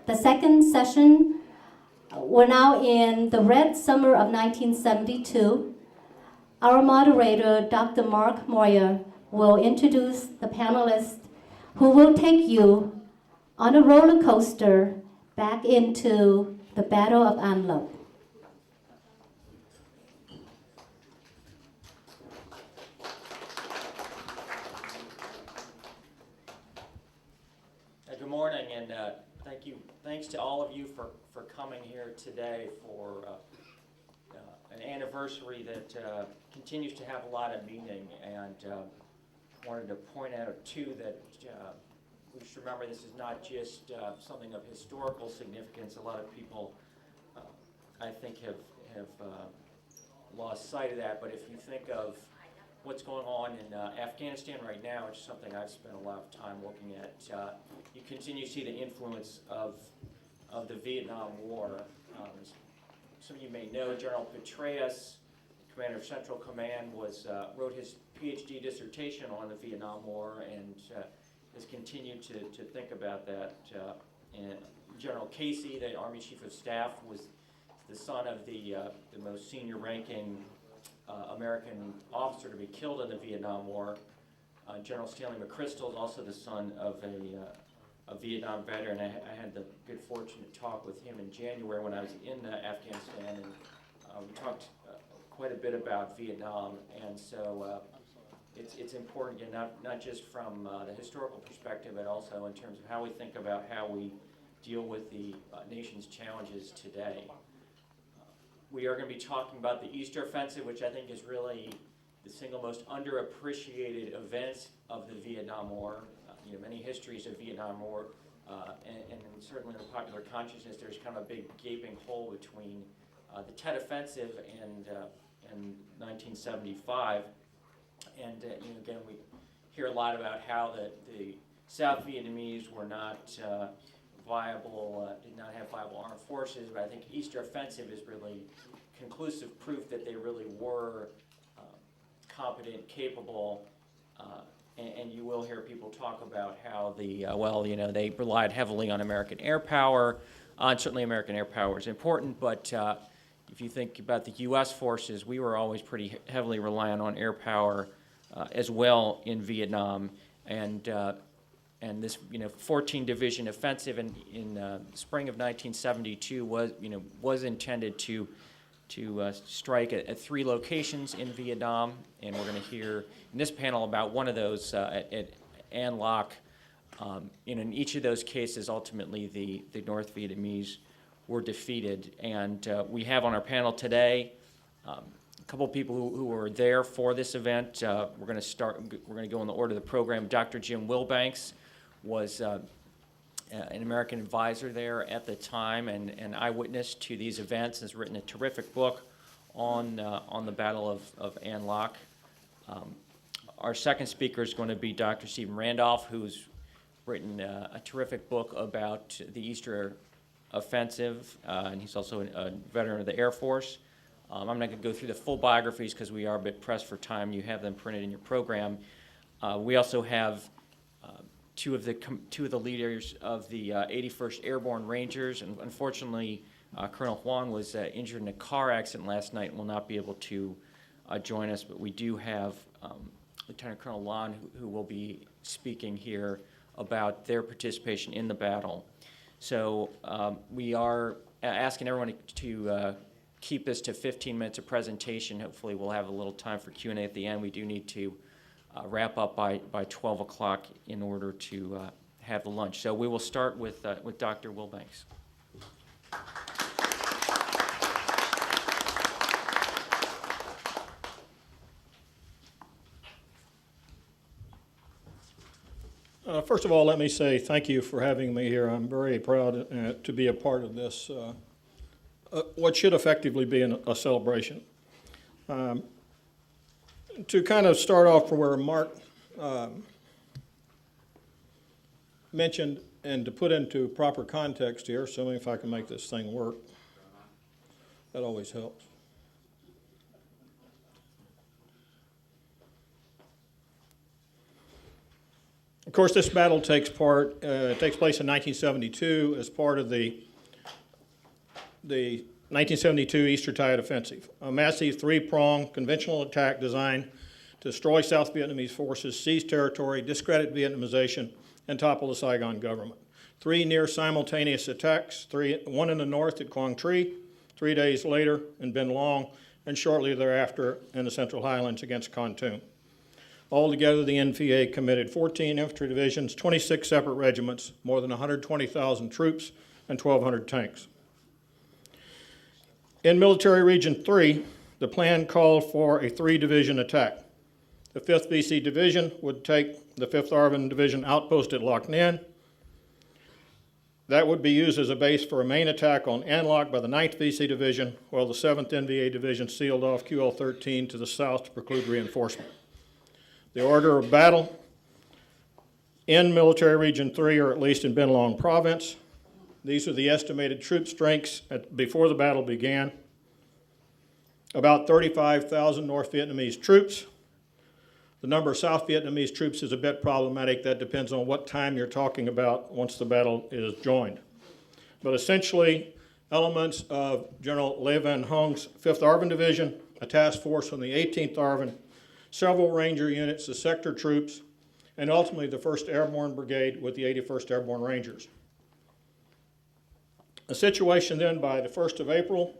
The second session, we're now in the Red Summer of 1972. Our moderator, Dr. Mark Moyer, will introduce the panelists who will take you on a roller coaster back into the Battle of An Loc. Good morning, and thanks to all of you for coming here today for an anniversary that continues to have a lot of meaning. And wanted to point out too that we should remember this is not just something of historical significance. A lot of people, I think, have lost sight of that. But if you think of what's going on in Afghanistan right now, which is something I've spent a lot of time looking at, you continue to see the influence of the Vietnam War. Some of you may know General Petraeus, commander of Central Command, wrote his PhD dissertation on the Vietnam War and has continued to think about that. And General Casey, the Army Chief of Staff, was the son of the most senior ranking American officer to be killed in the Vietnam War. General Stanley McChrystal is also the son of a Vietnam veteran. I had the good fortune to talk with him in January when I was in Afghanistan, and we talked quite a bit about Vietnam. And so it's important, again, not just from the historical perspective, but also in terms of how we think about how we deal with the nation's challenges today. We are going to be talking about the Easter Offensive, which I think is really the single most underappreciated event of the Vietnam War. Many histories of Vietnam War, and certainly in the popular consciousness, there's kind of a big gaping hole between the Tet Offensive and 1975. And again, we hear a lot about how the South Vietnamese were not viable, did not have viable armed forces. But I think Easter Offensive is really conclusive proof that they really were competent, capable. And you will hear people talk about how they relied heavily on American air power. Certainly American air power is important, but if you think about the U.S. forces, we were always pretty heavily reliant on air power as well in Vietnam. And this 14 division offensive in spring of 1972 was intended to strike at 3 locations in Vietnam, and we're going to hear in this panel about one of those at An Loc. In each of those cases, ultimately, the North Vietnamese were defeated. And we have on our panel today a couple of people who were there for this event. We're going to go in the order of the program. Dr. Jim Wilbanks was an American advisor there at the time and an eyewitness to these events, has written a terrific book on the Battle of An Loc. Our second speaker is going to be Dr. Stephen Randolph, who's written a terrific book about the Easter Offensive, and he's also a veteran of the Air Force. I'm not going to go through the full biographies because we are a bit pressed for time. You have them printed in your program. We also have two of the leaders of the 81st Airborne Rangers, and unfortunately, Colonel Huang was injured in a car accident last night and will not be able to join us. But we do have Lieutenant Colonel Lan, who will be speaking here about their participation in the battle. So we are asking everyone to keep this to 15 minutes of presentation. Hopefully, we'll have a little time for Q&A at the end. We do need to wrap up by 12 o'clock in order to have the lunch. So we will start with Dr. Wilbanks. First of all, let me say thank you for having me here. I'm very proud to be a part of this, what should effectively be a celebration. To kind of start off from where Mark mentioned, and to put into proper context here, assuming if I can make this thing work, that always helps. Of course, this battle takes place in 1972 as part of the 1972 Eastertide Offensive, a massive three-pronged conventional attack designed to destroy South Vietnamese forces, seize territory, discredit Vietnamization, and topple the Saigon government. 3 near simultaneous attacks, one in the north at Quang Tri, 3 days later in Ben Long, and shortly thereafter in the Central Highlands against Kon Tum. Altogether, the NVA committed 14 infantry divisions, 26 separate regiments, more than 120,000 troops, and 1,200 tanks. In Military Region 3, the plan called for a 3-division attack. The 5th BC Division would take the 5th ARVN Division outpost at Loc Ninh. That would be used as a base for a main attack on An Loc by the 9th BC Division, while the 7th NVA Division sealed off QL-13 to the south to preclude reinforcement. The order of battle in Military Region 3, or at least in Ben Long Province. These are the estimated troop strengths before the battle began. About 35,000 North Vietnamese troops. The number of South Vietnamese troops is a bit problematic. That depends on what time you're talking about once the battle is joined. But essentially, elements of General Le Van Hong's 5th ARVN Division, a task force from the 18th ARVN, several Ranger units, the sector troops, and ultimately the 1st Airborne Brigade with the 81st Airborne Rangers. A situation then by the 1st of April,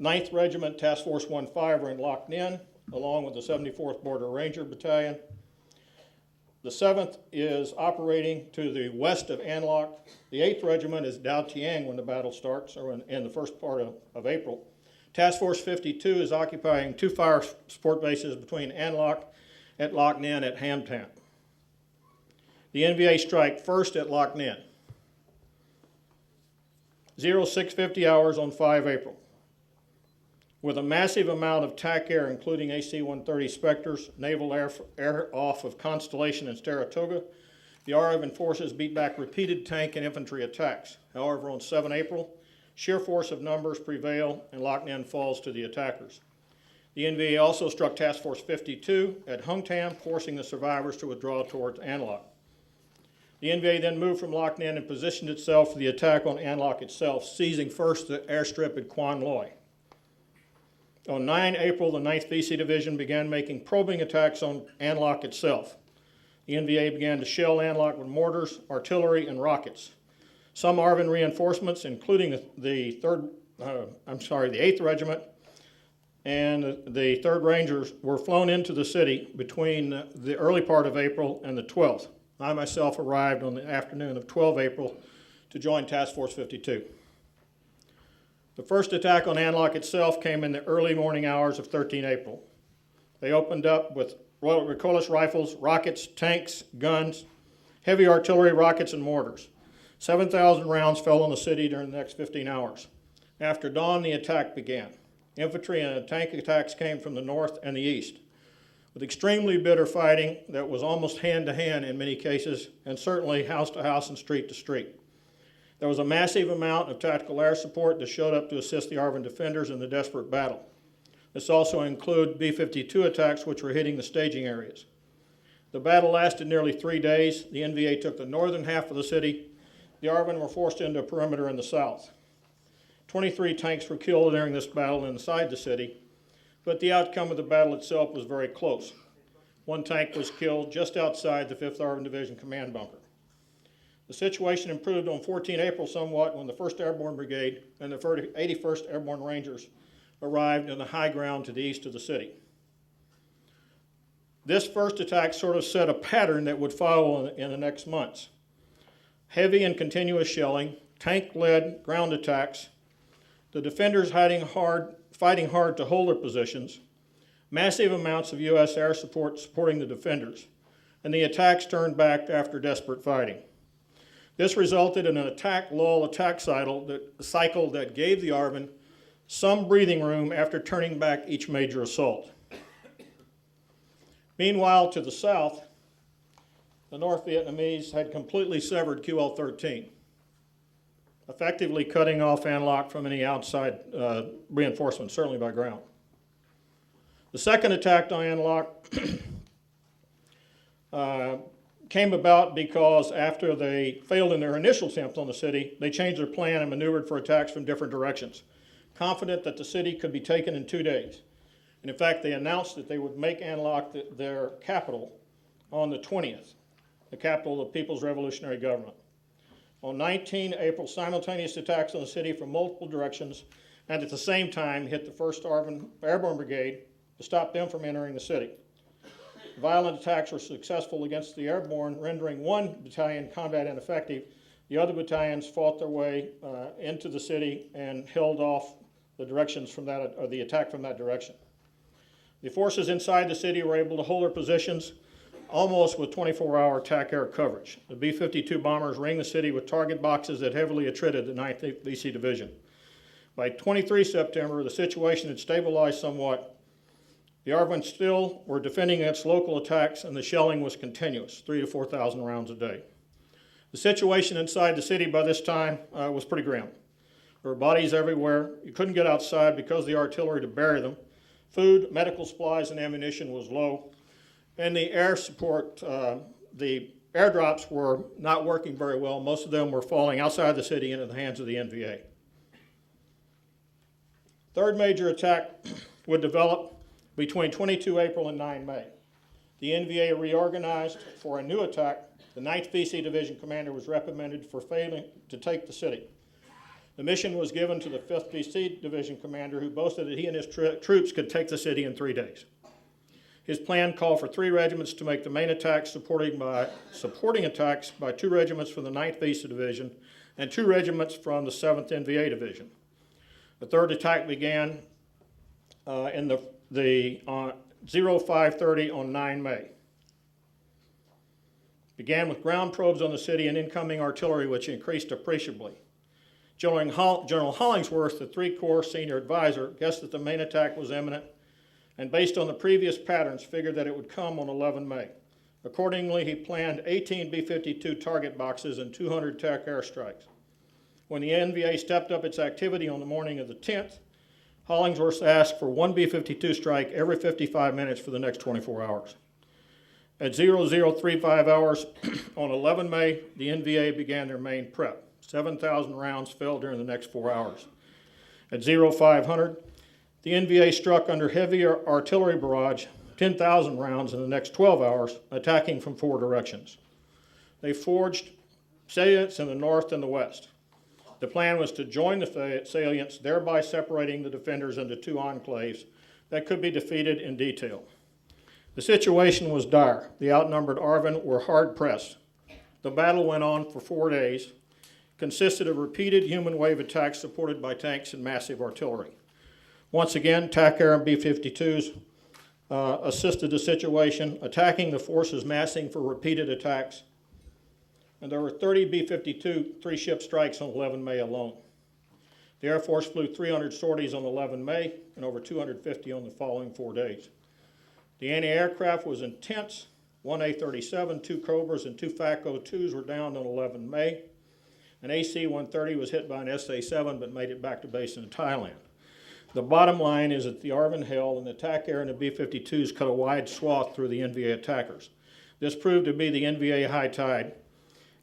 9th Regiment Task Force 15 were in Loc Ninh, along with the 74th Border Ranger Battalion. The 7th is operating to the west of An Loc. The 8th Regiment is Dao Tiang when the battle starts, or in the first part of April. Task Force 52 is occupying 2 fire support bases between An Loc at Loc Ninh at Ham Tam. The NVA strike first at Loc Ninh. 0650 hours on 5 April. With a massive amount of TAC air, including AC-130 Spectres, naval air off of Constellation and Saratoga, the ARVN forces beat back repeated tank and infantry attacks. However, on 7 April, sheer force of numbers prevail and Loc Ninh falls to the attackers. The NVA also struck Task Force 52 at Hung Tam, forcing the survivors to withdraw towards An Loc. The NVA then moved from Loc Ninh and positioned itself for the attack on An Loc itself, seizing first the airstrip at Quan Loy. On 9 April, the 9th BC Division began making probing attacks on An Loc itself. The NVA began to shell An Loc with mortars, artillery, and rockets. Some ARVN reinforcements, including the 8th Regiment and the 3rd Rangers, were flown into the city between the early part of April and the 12th. I myself arrived on the afternoon of 12 April to join Task Force 52. The first attack on An Loc itself came in the early morning hours of 13 April. They opened up with recoilless rifles, rockets, tanks, guns, heavy artillery, rockets, and mortars. 7,000 rounds fell on the city during the next 15 hours. After dawn, the attack began. Infantry and tank attacks came from the north and the east, with extremely bitter fighting that was almost hand-to-hand in many cases, and certainly house-to-house and street-to-street. There was a massive amount of tactical air support that showed up to assist the ARVN defenders in the desperate battle. This also included B-52 attacks, which were hitting the staging areas. The battle lasted nearly 3 days. The NVA took the northern half of the city. The ARVN were forced into a perimeter in the south. 23 tanks were killed during this battle inside the city, but the outcome of the battle itself was very close. 1 tank was killed just outside the 5th ARVN Division command bunker. The situation improved on 14 April somewhat when the 1st Airborne Brigade and the 81st Airborne Rangers arrived in the high ground to the east of the city. This first attack sort of set a pattern that would follow in the next months. Heavy and continuous shelling, tank-led ground attacks, the defenders fighting hard to hold their positions, massive amounts of U.S. air support supporting the defenders, and the attacks turned back after desperate fighting. This resulted in an attack-lull-attack cycle that gave the ARVN some breathing room after turning back each major assault. Meanwhile, to the south, the North Vietnamese had completely severed QL-13, effectively cutting off An Loc from any outside reinforcement, certainly by ground. The second attack on An Loc came about because after they failed in their initial attempt on the city, they changed their plan and maneuvered for attacks from different directions, confident that the city could be taken in 2 days. And in fact, they announced that they would make An Loc their capital on the 20th, the capital of the People's Revolutionary Government. On 19 April, simultaneous attacks on the city from multiple directions, and at the same time hit the 1st Airborne Brigade to stop them from entering the city. Violent attacks were successful against the airborne, rendering one battalion combat ineffective. The other battalions fought their way into the city and held off the directions from that, or the attack from that direction. The forces inside the city were able to hold their positions almost with 24-hour attack air coverage. The B-52 bombers ringed the city with target boxes that heavily attrited the 9th VC Division. By 23 September, the situation had stabilized somewhat. The ARVN still were defending against local attacks, and the shelling was continuous, 3,000 to 4,000 rounds a day. The situation inside the city by this time was pretty grim. There were bodies everywhere. You couldn't get outside because of the artillery to bury them. Food, medical supplies, and ammunition was low. And the air support, the airdrops were not working very well. Most of them were falling outside the city into the hands of the NVA. Third major attack would develop between 22 April and 9 May. The NVA reorganized for a new attack. The 9th VC Division commander was reprimanded for failing to take the city. The mission was given to the 5th VC Division commander, who boasted that he and his troops could take the city in 3 days. His plan called for 3 regiments to make the main attack, supporting attacks by 2 regiments from the 9th VC Division and 2 regiments from the 7th NVA Division. The third attack began in the 05:30 on 9 May. Began with ground probes on the city and incoming artillery, which increased appreciably. General Hollingsworth, the 3 Corps senior advisor, guessed that the main attack was imminent, and based on the previous patterns, figured that it would come on 11 May. Accordingly, he planned 18 B-52 target boxes and 200 attack airstrikes. When the NVA stepped up its activity on the morning of the 10th, Hollingsworth asked for 1 B-52 strike every 55 minutes for the next 24 hours. At 0035 hours on 11 May, the NVA began their main prep. 7,000 rounds fell during the next 4 hours. At 0500, the NVA struck under heavy artillery barrage, 10,000 rounds in the next 12 hours, attacking from 4 directions. They forged salients in the north and the west. The plan was to join the salients, thereby separating the defenders into 2 enclaves that could be defeated in detail. The situation was dire. The outnumbered ARVN were hard-pressed. The battle went on for 4 days, consisted of repeated human wave attacks supported by tanks and massive artillery. Once again, TAC Air and B-52s assisted the situation, attacking the forces massing for repeated attacks. And there were 30 B-52 3-ship strikes on 11 May alone. The Air Force flew 300 sorties on 11 May and over 250 on the following 4 days. The anti-aircraft was intense. 1 A-37, 2 Cobras, and 2 FAC-02s were downed on 11 May. An AC-130 was hit by an SA-7 but made it back to base in Thailand. The bottom line is that the ARVN held and the TAC Air and the B-52s cut a wide swath through the NVA attackers. This proved to be the NVA high tide.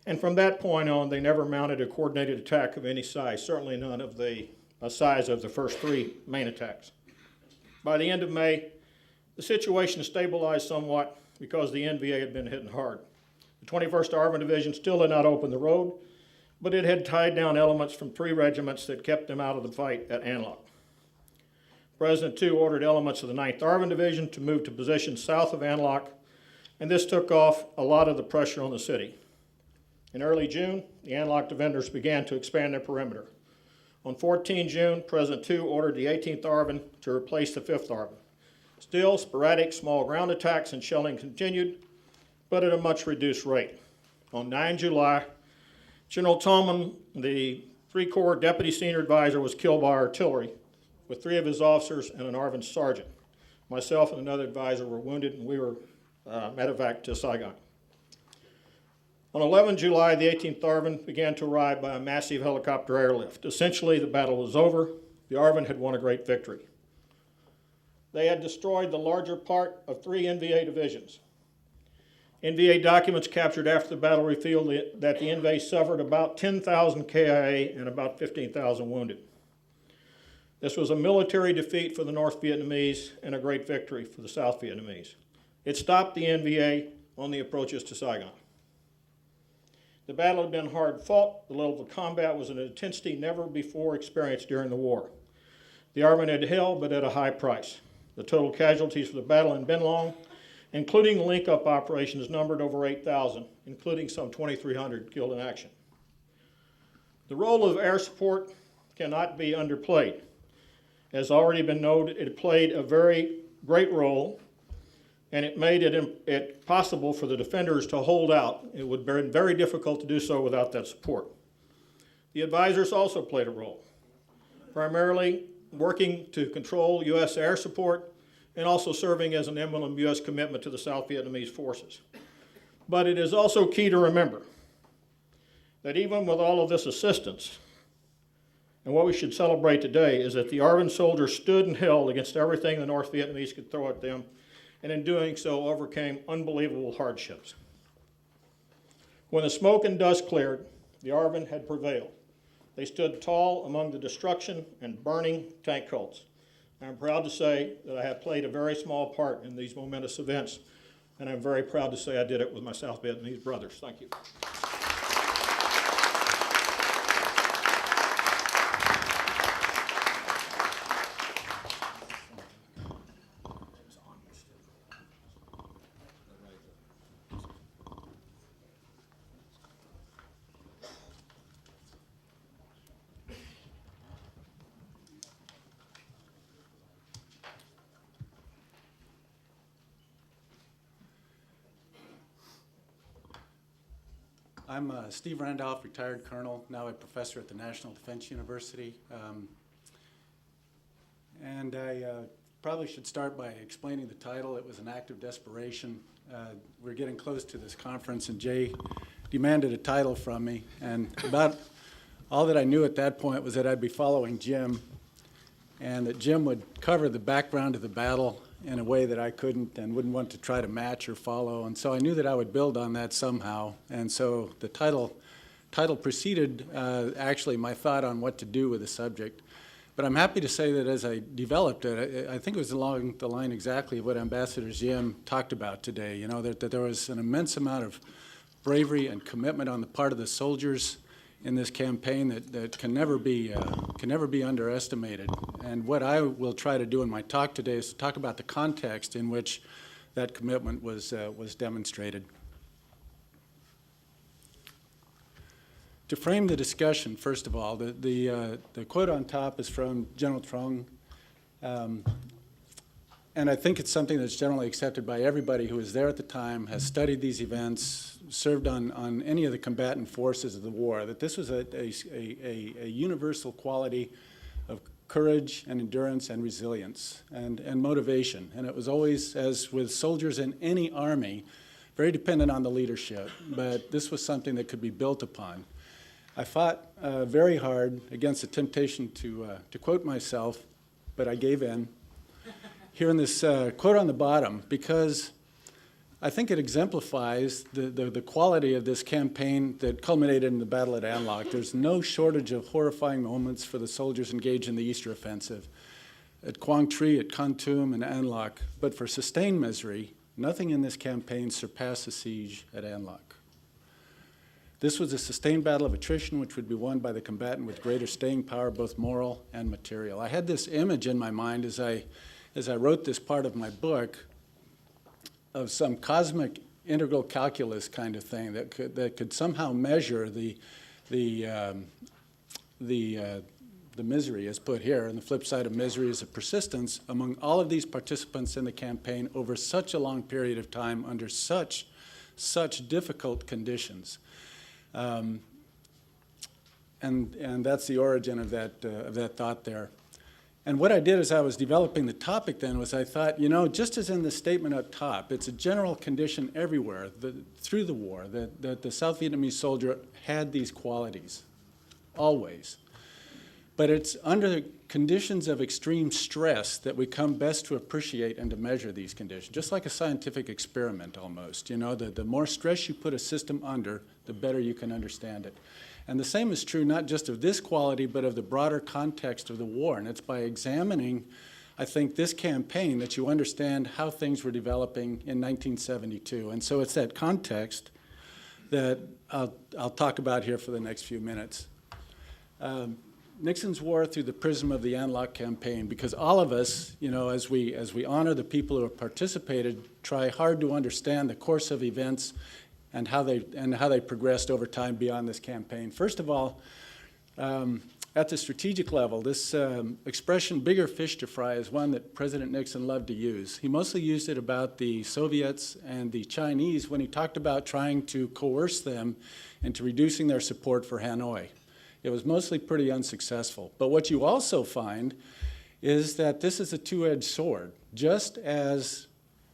And from that point on, they never mounted a coordinated attack of any size, certainly none of the size of the first 3 main attacks. By the end of May, the situation stabilized somewhat because the NVA had been hitting hard. The 21st ARVN Division still had not opened the road, but it had tied down elements from 3 regiments that kept them out of the fight at An Loc. President II ordered elements of the 9th ARVN Division to move to positions south of An Loc, and this took off a lot of the pressure on the city. In early June, the An Loc defenders began to expand their perimeter. On 14 June, President II ordered the 18th ARVN to replace the 5th ARVN. Still, sporadic small ground attacks and shelling continued, but at a much reduced rate. On 9 July, General Tolman, the 3 Corps Deputy Senior Advisor, was killed by artillery, with 3 of his officers and an ARVN sergeant. Myself and another advisor were wounded, and we were medevaced to Saigon. On 11 July, the 18th ARVN began to arrive by a massive helicopter airlift. Essentially, the battle was over. The ARVN had won a great victory. They had destroyed the larger part of 3 NVA divisions. NVA documents captured after the battle revealed that the NVA suffered about 10,000 KIA and about 15,000 wounded. This was a military defeat for the North Vietnamese and a great victory for the South Vietnamese. It stopped the NVA on the approaches to Saigon. The battle had been hard fought. The level of combat was an intensity never before experienced during the war. The Army had held, but at a high price. The total casualties for the battle in Ben Long, including the link-up operations, numbered over 8,000, including some 2,300 killed in action. The role of air support cannot be underplayed. As already been noted, it played a very great role, and it made it possible for the defenders to hold out. It would have been very difficult to do so without that support. The advisors also played a role, primarily working to control U.S. air support and also serving as an emblem of U.S. commitment to the South Vietnamese forces. But it is also key to remember that even with all of this assistance, and what we should celebrate today is that the ARVN soldiers stood and held against everything the North Vietnamese could throw at them, and in doing so overcame unbelievable hardships. When the smoke and dust cleared, the ARVN had prevailed. They stood tall among the destruction and burning tank cults. I'm proud to say that I have played a very small part in these momentous events, and I'm very proud to say I did it with my South Vietnamese brothers. Thank you. I'm Steve Randolph, retired colonel, now a professor at the National Defense University. And I probably should start by explaining the title. It was an act of desperation. We're getting close to this conference, and Jay demanded a title from me. And about all that I knew at that point was that I'd be following Jim, and that Jim would cover the background of the battle in a way that I couldn't and wouldn't want to try to match or follow. And so I knew that I would build on that somehow. And so the title preceded actually my thought on what to do with the subject. But I'm happy to say that as I developed it, I think it was along the line exactly of what Ambassador Jim talked about today. You know, that there was an immense amount of bravery and commitment on the part of the soldiers in this campaign that can never be underestimated. And what I will try to do in my talk today is to talk about the context in which that commitment was demonstrated. To frame the discussion, first of all, the quote on top is from General Trong, and I think it's something that's generally accepted by everybody who was there at the time, has studied these events, served on any of the combatant forces of the war, that this was a universal quality of courage and endurance and resilience and motivation. And it was always, as with soldiers in any army, very dependent on the leadership, but this was something that could be built upon. I fought very hard against the temptation to quote myself, but I gave in. Here in this quote on the bottom, because I think it exemplifies the quality of this campaign that culminated in the Battle at An Loc. There's no shortage of horrifying moments for the soldiers engaged in the Easter Offensive at Quang Tri, at Kon Tum, and An Loc. But for sustained misery, nothing in this campaign surpassed the siege at An Loc. This was a sustained battle of attrition which would be won by the combatant with greater staying power, both moral and material. I had this image in my mind as I wrote this part of my book of some cosmic integral calculus kind of thing that could somehow measure the misery as put here, and the flip side of misery is a persistence among all of these participants in the campaign over such a long period of time under such difficult conditions. And that's the origin of that thought there. And what I did as I was developing the topic then was I thought, you know, just as in the statement up top, it's a general condition everywhere through the war that the South Vietnamese soldier had these qualities, always. But it's under conditions of extreme stress that we come best to appreciate and to measure these conditions, just like a scientific experiment almost. You know, the more stress you put a system under, the better you can understand it. And the same is true not just of this quality, but of the broader context of the war. And it's by examining, I think, this campaign that you understand how things were developing in 1972. And so it's that context that I'll talk about here for the next few minutes. Nixon's war through the prism of the An Loc campaign, because all of us, you know, as we honor the people who have participated, try hard to understand the course of events and how they progressed over time beyond this campaign. First of all, at the strategic level, this expression, bigger fish to fry, is one that President Nixon loved to use. He mostly used it about the Soviets and the Chinese when he talked about trying to coerce them into reducing their support for Hanoi. It was mostly pretty unsuccessful. But what you also find is that this is a two-edged sword. Just as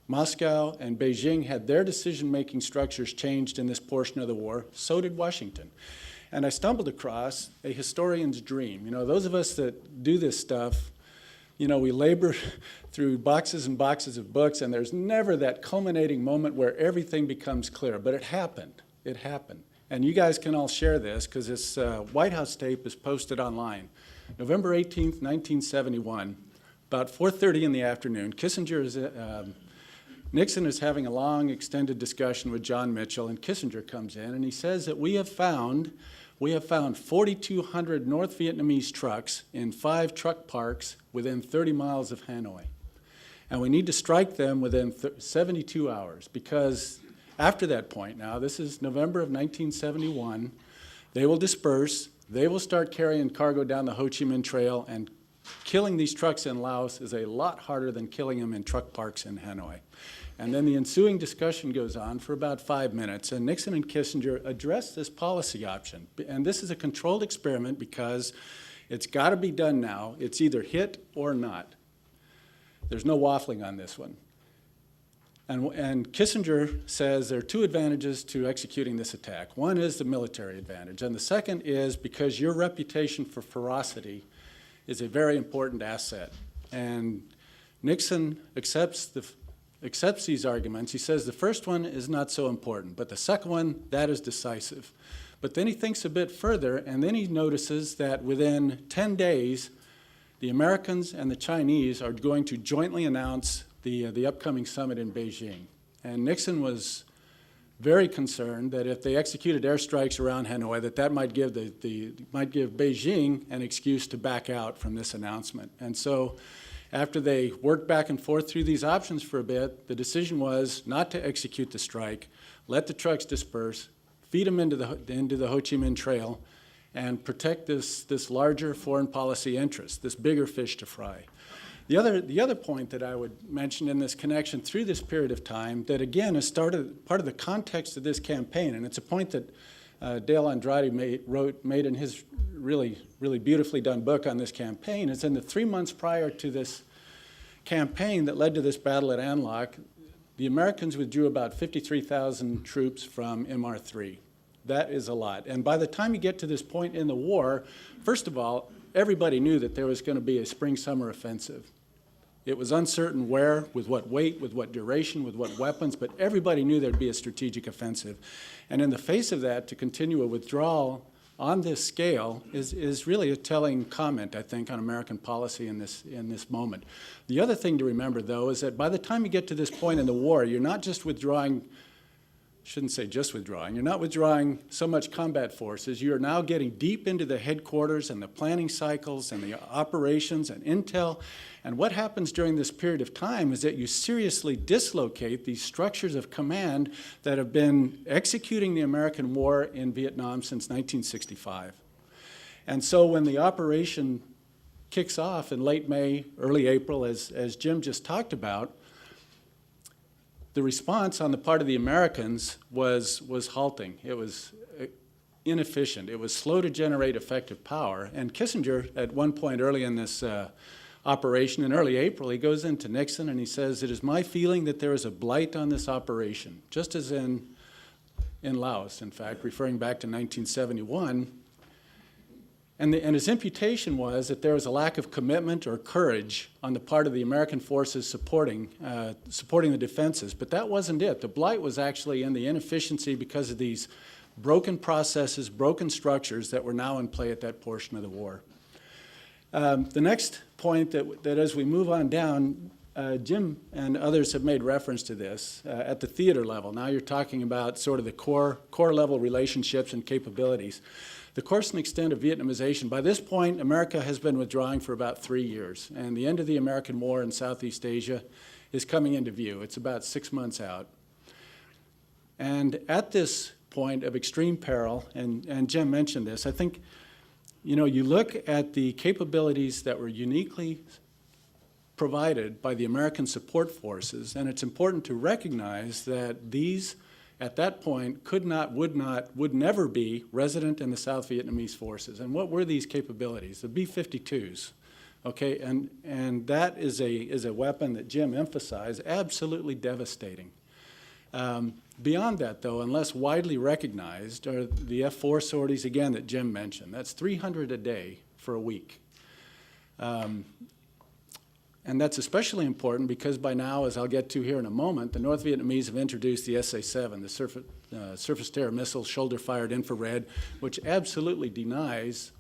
Moscow and Beijing had their decision-making structures changed in this portion of the war, so did Washington. And I stumbled across a historian's dream. You know, those of us that do this stuff, you know, we labor through boxes and boxes of books, and there's never that culminating moment where everything becomes clear. But it happened. It happened. And you guys can all share this because this White House tape is posted online. November 18th, 1971, about 4:30 in the afternoon, Nixon is having a long, extended discussion with John Mitchell, and Kissinger comes in, and he says that we have found 4,200 North Vietnamese trucks in 5 truck parks within 30 miles of Hanoi. And we need to strike them within 72 hours, because after that point now, this is November of 1971, they will disperse, they will start carrying cargo down the Ho Chi Minh Trail, and killing these trucks in Laos is a lot harder than killing them in truck parks in Hanoi. And then the ensuing discussion goes on for about 5 minutes, and Nixon and Kissinger address this policy option. And this is a controlled experiment because it's got to be done now. It's either hit or not. There's no waffling on this one. And Kissinger says there are 2 advantages to executing this attack. One is the military advantage, and the second is because your reputation for ferocity is a very important asset. And Nixon accepts these arguments. He says the first one is not so important, but the second one, that is decisive. But then he thinks a bit further, and then he notices that within 10 days, the Americans and the Chinese are going to jointly announce the upcoming summit in Beijing. And Nixon was very concerned that if they executed airstrikes around Hanoi, that might give Beijing an excuse to back out from this announcement. And so after they worked back and forth through these options for a bit, the decision was not to execute the strike, let the trucks disperse, feed them into the Ho Chi Minh Trail, and protect this larger foreign policy interest, this bigger fish to fry. The other point that I would mention in this connection through this period of time that, again, is part of the context of this campaign, and it's a point that Dale Andrade made in his really, really beautifully done book on this campaign, is in the 3 months prior to this campaign that led to this battle at An Loc, the Americans withdrew about 53,000 troops from MR3. That is a lot. And by the time you get to this point in the war, first of all, everybody knew that there was going to be a spring-summer offensive. It was uncertain where, with what weight, with what duration, with what weapons, but everybody knew there'd be a strategic offensive. And in the face of that, to continue a withdrawal on this scale is really a telling comment, I think, on American policy in this moment. The other thing to remember, though, is that by the time you get to this point in the war, you're not just withdrawing, shouldn't say just withdrawing, you're not withdrawing so much combat forces, you are now getting deep into the headquarters and the planning cycles and the operations and intel. And what happens during this period of time is that you seriously dislocate these structures of command that have been executing the American war in Vietnam since 1965. And so when the operation kicks off in late May, early April, as Jim just talked about, the response on the part of the Americans was halting. It was inefficient. It was slow to generate effective power. And Kissinger, at one point early in this operation, in early April, he goes into Nixon and he says, "It is my feeling that there is a blight on this operation," just as in Laos, in fact, referring back to 1971. And his imputation was that there was a lack of commitment or courage on the part of the American forces supporting the defenses. But that wasn't it. The blight was actually in the inefficiency because of these broken processes, broken structures that were now in play at that portion of the war. The next point that as we move on down, Jim and others have made reference to this at the theater level. Now you're talking about sort of the core level relationships and capabilities. The course and extent of Vietnamization. By this point, America has been withdrawing for about 3 years, and the end of the American war in Southeast Asia is coming into view. It's about 6 months out. And at this point of extreme peril, and Jim mentioned this, I think, you know, you look at the capabilities that were uniquely provided by the American support forces, and it's important to recognize that these, at that point, would never be resident in the South Vietnamese forces. And what were these capabilities? The B-52s, okay, and that is a weapon that Jim emphasized, absolutely devastating. Beyond that, though, unless widely recognized, are the F-4 sorties, again, that Jim mentioned. That's 300 a day for a week. And that's especially important because by now, as I'll get to here in a moment, the North Vietnamese have introduced the SA-7, the surface-to-air missile, shoulder-fired infrared, which absolutely denies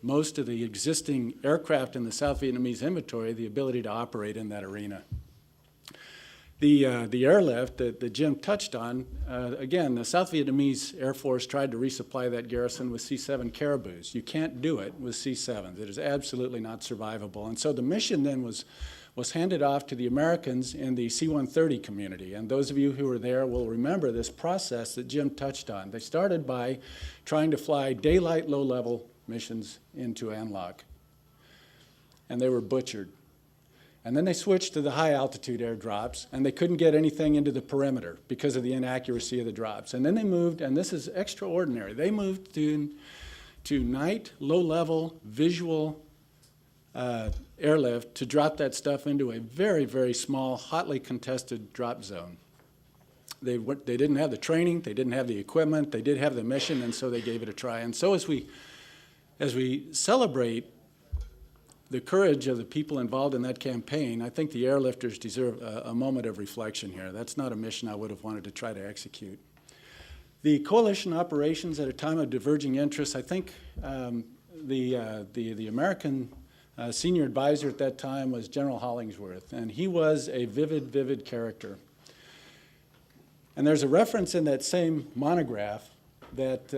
most of the existing aircraft in the South Vietnamese inventory the ability to operate in that arena. The airlift that Jim touched on, again, the South Vietnamese Air Force tried to resupply that garrison with C-7 Caribous. You can't do it with C-7s. It is absolutely not survivable. And so the mission then was handed off to the Americans in the C-130 community. And those of you who were there will remember this process that Jim touched on. They started by trying to fly daylight, low-level missions into An Loc. And they were butchered. And then they switched to the high-altitude airdrops, and they couldn't get anything into the perimeter because of the inaccuracy of the drops. And then they moved, and this is extraordinary, they moved to night, low-level, visual airlift to drop that stuff into a very, very small, hotly contested drop zone. They didn't have the training, they didn't have the equipment, they did have the mission, and so they gave it a try. And so as we celebrate the courage of the people involved in that campaign, I think the airlifters deserve a moment of reflection here. That's not a mission I would have wanted to try to execute. The coalition operations at a time of diverging interests, I think the American senior advisor at that time was General Hollingsworth, and he was a vivid character. And there's a reference in that same monograph that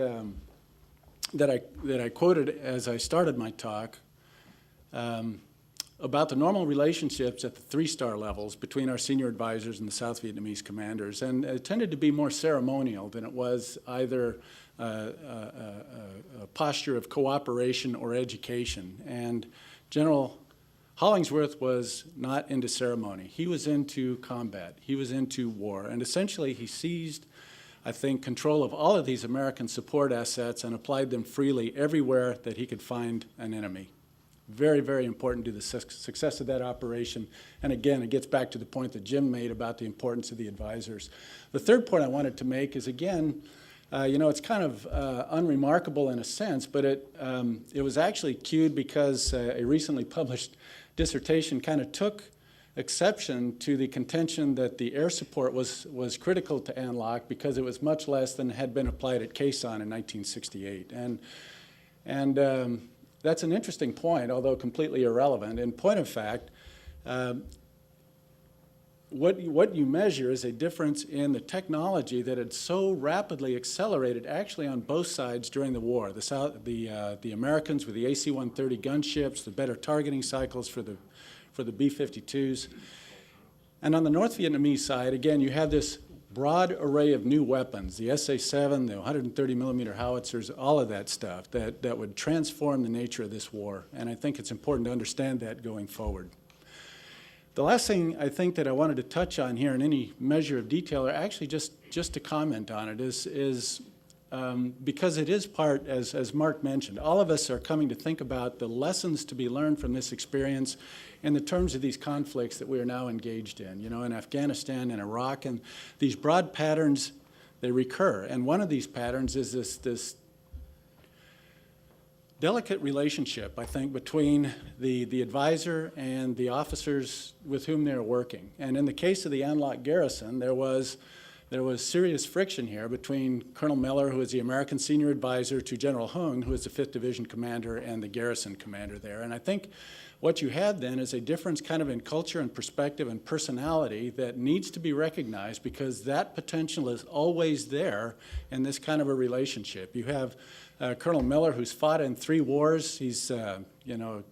I quoted as I started my talk, about the normal relationships at the 3-star levels between our senior advisors and the South Vietnamese commanders. And it tended to be more ceremonial than it was either a posture of cooperation or education. And General Hollingsworth was not into ceremony. He was into combat. He was into war. And essentially he seized, I think, control of all of these American support assets and applied them freely everywhere that he could find an enemy. Very, very important to the success of that operation. And again, it gets back to the point that Jim made about the importance of the advisors. The third point I wanted to make is, again, you know, it's kind of unremarkable in a sense, but it was actually cued because a recently published dissertation kind of took exception to the contention that the air support was critical to An Loc because it was much less than had been applied at Quezon in 1968. And that's an interesting point, although completely irrelevant. In point of fact, what you measure is a difference in the technology that had so rapidly accelerated actually on both sides during the war. The Americans with the AC-130 gunships, the better targeting cycles for the B-52s. And on the North Vietnamese side, again, you have this broad array of new weapons, the SA-7, the 130 millimeter howitzers, all of that stuff that would transform the nature of this war. And I think it's important to understand that going forward. The last thing I think that I wanted to touch on here in any measure of detail, or actually just to comment on it, is because it is part, as Mark mentioned, all of us are coming to think about the lessons to be learned from this experience in the terms of these conflicts that we are now engaged in, you know, in Afghanistan and Iraq. And these broad patterns, they recur. And one of these patterns is this delicate relationship, I think, between the advisor and the officers with whom they're working. And in the case of the An Loc garrison, there was serious friction here between Colonel Miller, who is the American senior advisor, to General Hung, who is the 5th Division commander and the garrison commander there. And I think what you had then is a difference kind of in culture and perspective and personality that needs to be recognized, because that potential is always there in this kind of a relationship. You have Colonel Miller, who's fought in 3 wars. He's a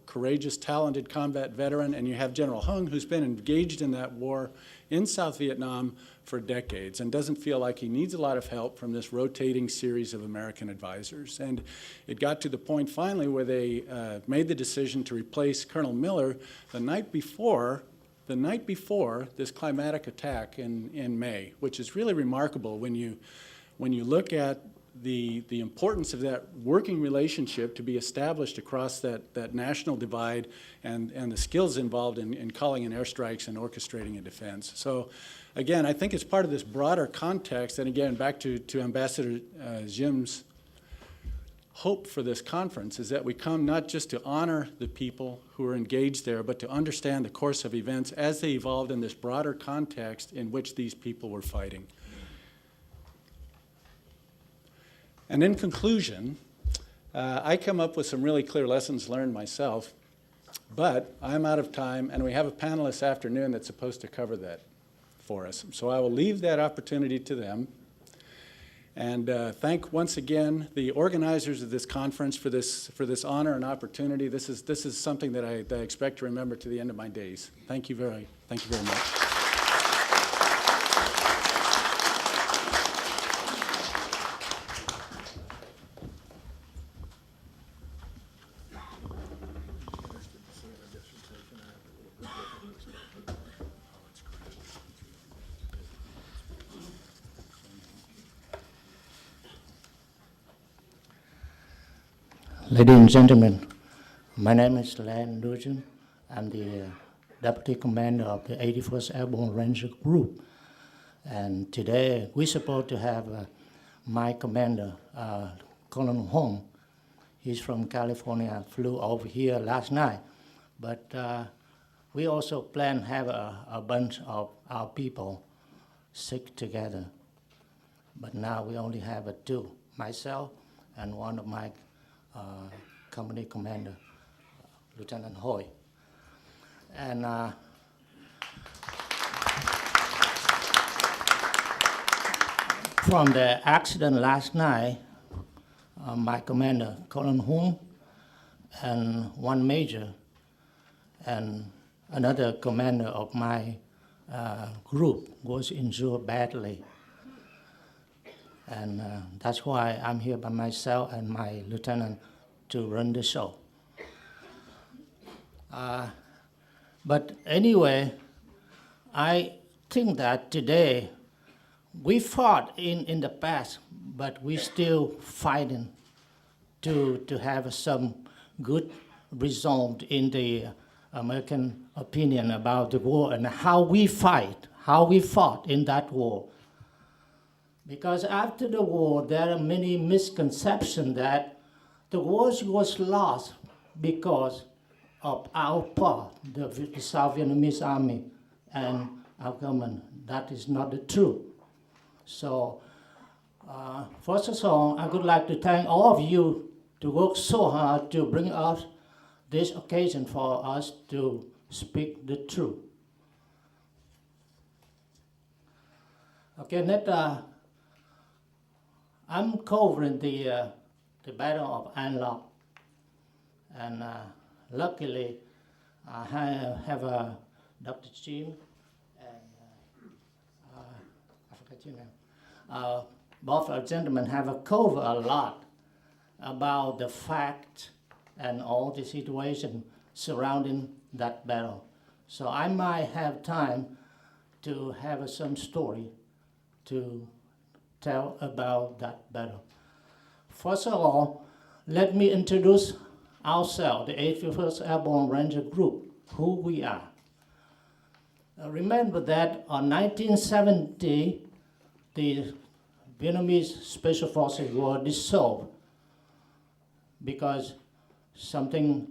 courageous, talented combat veteran. And you have General Hung, who's been engaged in that war in South Vietnam for decades and doesn't feel like he needs a lot of help from this rotating series of American advisors. And it got to the point finally where they made the decision to replace Colonel Miller the night before this climatic attack in May, which is really remarkable when you look at the importance of that working relationship to be established across that national divide and the skills involved in calling in airstrikes and orchestrating a defense. So again, I think it's part of this broader context, and again, back to Ambassador Jim's hope for this conference is that we come not just to honor the people who are engaged there, but to understand the course of events as they evolved in this broader context in which these people were fighting. And in conclusion, I come up with some really clear lessons learned myself, but I'm out of time, and we have a panel this afternoon that's supposed to cover that for us. So I will leave that opportunity to them, and thank once again the organizers of this conference for this honor and opportunity. This is something that I expect to remember to the end of my days. Thank you very much. Ladies and gentlemen, my name is Len Nugent. I'm the Deputy Commander of the 81st Airborne Ranger Group. And today we're supposed to have my commander, Colonel Hong. He's from California, flew over here last night. But we also plan to have a bunch of our people sick together. But now we only have 2, myself and one of my company commander, Lieutenant Hoy. And from the accident last night, my commander, Colonel Hung, and one major, and another commander of my group was injured badly. And that's why I'm here by myself and my lieutenant to run the show. But anyway, I think that today we fought in the past, but we still fighting to have some good result in the American opinion about the war and how we fought in that war. Because after the war, there are many misconceptions that the war was lost because of our part, the South Vietnamese army and our government. That is not the truth. So, first of all, I would like to thank all of you to work so hard to bring us this occasion for us to speak the truth. Okay, next. I'm covering the Battle of An Loc, and luckily I have Dr. Jim and I forgot your name. Both our gentlemen have covered a lot about the fact and all the situation surrounding that battle. So I might have time to have some story to tell about that battle. First of all, let me introduce ourselves, the 81st Airborne Ranger Group, who we are. Remember that in 1970, the Vietnamese Special Forces were dissolved because something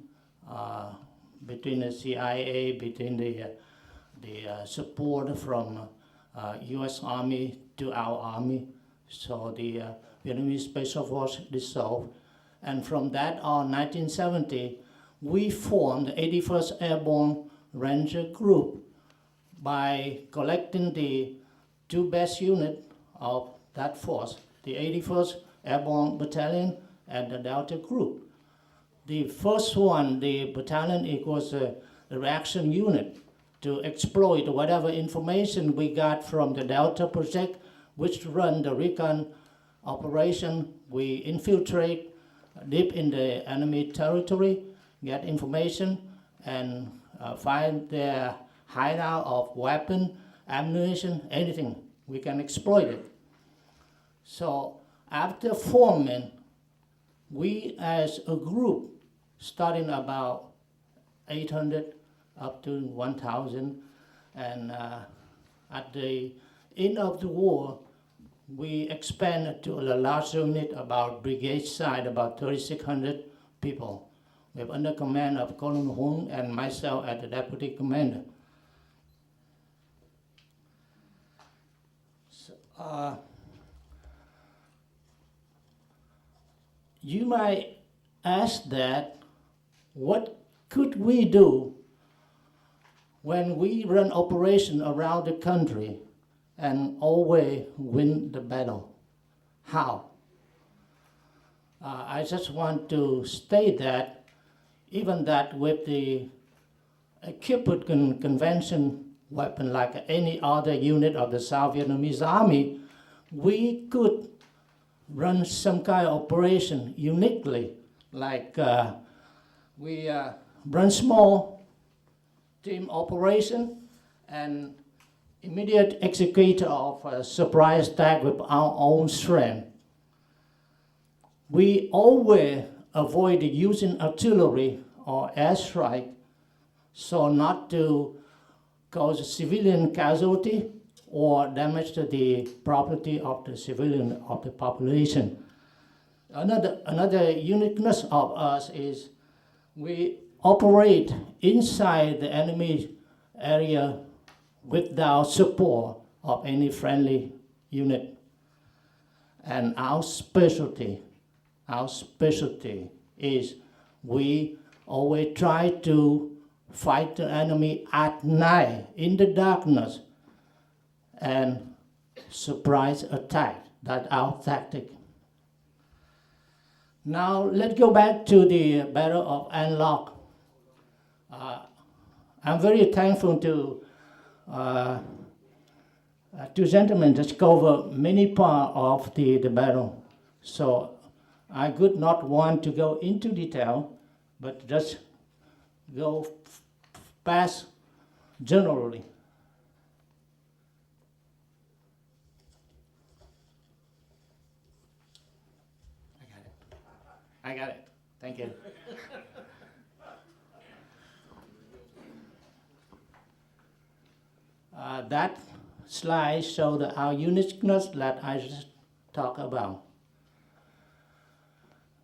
between the CIA, between the support from U.S. Army to our Army. So the Vietnamese Special Force dissolved. And from that on, 1970, we formed the 81st Airborne Ranger Group by collecting the two best units of that force, the 81st Airborne Battalion and the Delta Group. The first one, the battalion, it was a reaction unit to exploit whatever information we got from the Delta Project, which run the recon operation. We infiltrate deep in the enemy territory, get information, and find their hideout of weapon, ammunition, anything. We can exploit it. So after forming, we as a group, starting about 800 up to 1,000, and at the end of the war, we expanded to a large unit, about brigade side, about 3,600 people. We have under command of Colonel Hung and myself as the deputy commander. So, you might ask that, what could we do when we run operation around the country and always win the battle? How? I just want to state that even that with the equipped convention weapon like any other unit of the South Vietnamese Army, we could run some kind of operation uniquely, like we run small team operation and immediate execution of a surprise attack with our own strength. We always avoid using artillery or airstrike so not to cause civilian casualty or damage to the property of the civilian of the population. Another uniqueness of us is we operate inside the enemy area without support of any friendly unit. And our specialty is we always try to fight the enemy at night in the darkness and surprise attack. That's our tactic. Now let's go back to the Battle of An Loc. I'm very thankful to two gentlemen that cover many parts of the battle. So I would not want to go into detail, but just go past generally. I got it. Thank you. That slide shows our uniqueness that I just talked about.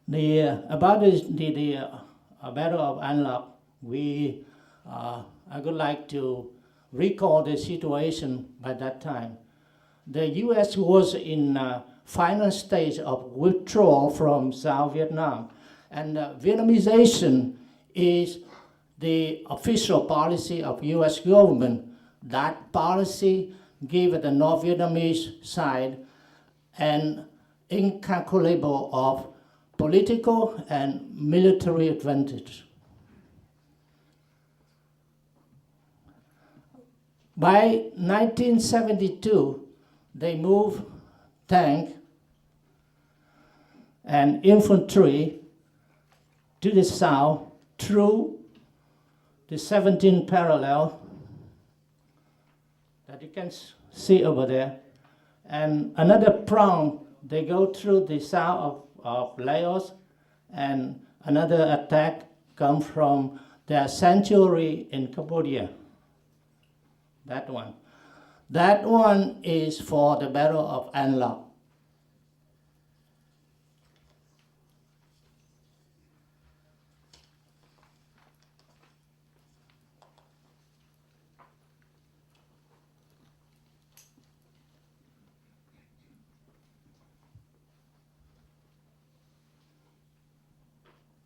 About the Battle of An Loc, I would like to recall the situation by that time. The U.S. was in final stage of withdrawal from South Vietnam, and Vietnamization is the official policy of U.S. government. That policy gave the North Vietnamese side an incalculable of political and military advantage. By 1972, they moved tank and infantry to the south through the 17th parallel that you can see over there. And another prong, they go through the south of Laos, and another attack comes from their sanctuary in Cambodia. That one. That one is for the Battle of An Loc.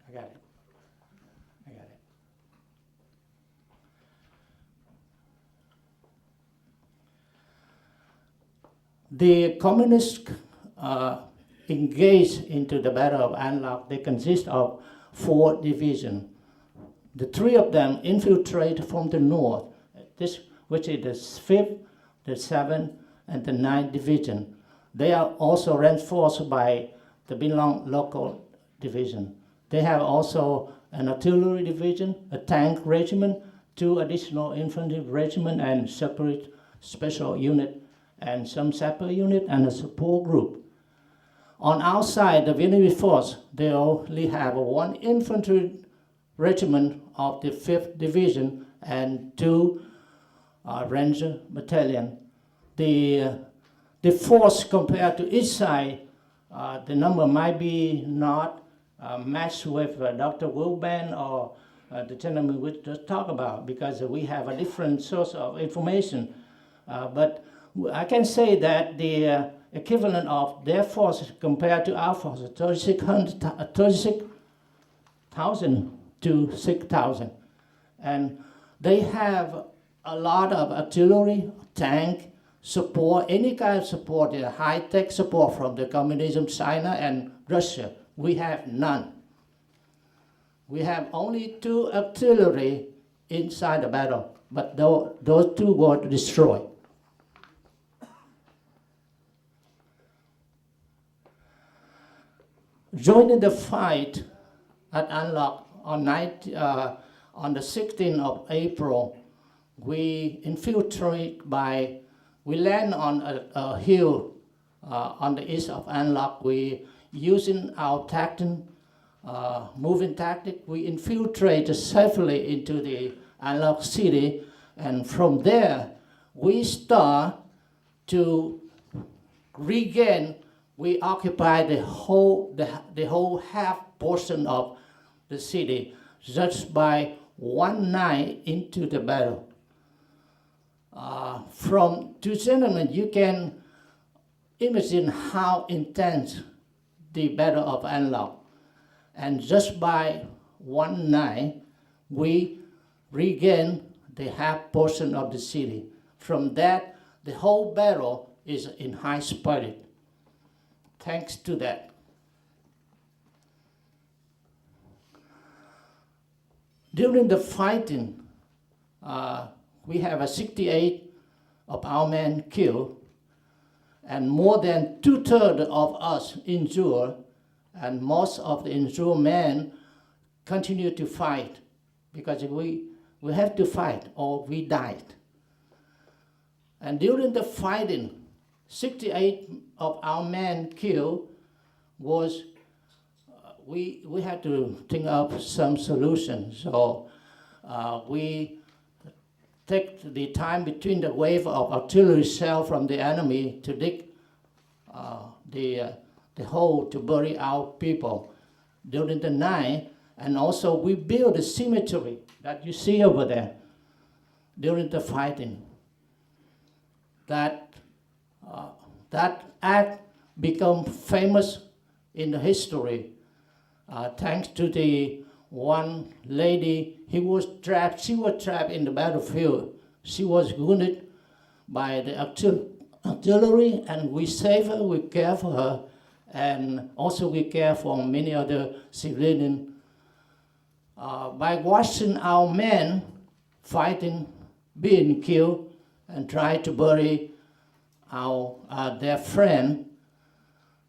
I got it. I got it. The communists engaged into the Battle of An Loc. They consist of 4 divisions. The 3 of them infiltrate from the north, which is the 5th, the 7th, and the 9th Division. They are also reinforced by the Binlong local division. They have also an artillery division, a tank regiment, 2 additional infantry regiment, and separate special unit, and some sapper unit, and a support group. On our side, the Vietnamese force, they only have 1 infantry regiment of the 5th Division and 2 Ranger battalion. The force compared to each side, the number might be not matched with Dr. Wilban or the gentleman we just talked about, because we have a different source of information. But I can say that the equivalent of their forces compared to our forces, 36,000 to 6,000. And they have a lot of artillery, tank, support, any kind of support, high-tech support from the communism, China and Russia. We have none. We have only 2 artillery inside the battle, but those 2 were destroyed. Joining the fight at An Loc on the 16th of April, we land on a hill on the east of An Loc. We, using our moving tactic, we infiltrate safely into the An Loc city, and from there we start to regain. We occupy the whole half portion of the city just by one night into the battle. From 2 gentlemen, you can imagine how intense the Battle of An Loc. And just by one night, we regain the half portion of the city. From that, the whole battle is in high spirit. Thanks to that. During the fighting, we have 68 of our men killed, and more than 2/3 of us injured, and most of the injured men continue to fight, because we have to fight or we died. And during the fighting, 68 of our men killed was, we had to think of some solution. So we take the time between the wave of artillery shell from the enemy to dig the hole to bury our people during the night. And also we build a cemetery that you see over there during the fighting. That act became famous in the history, thanks to the one lady. She was trapped in the battlefield. She was wounded by the artillery, and we saved her, we care for her, and also we care for many other civilians. By watching our men fighting, being killed, and try to bury their friend,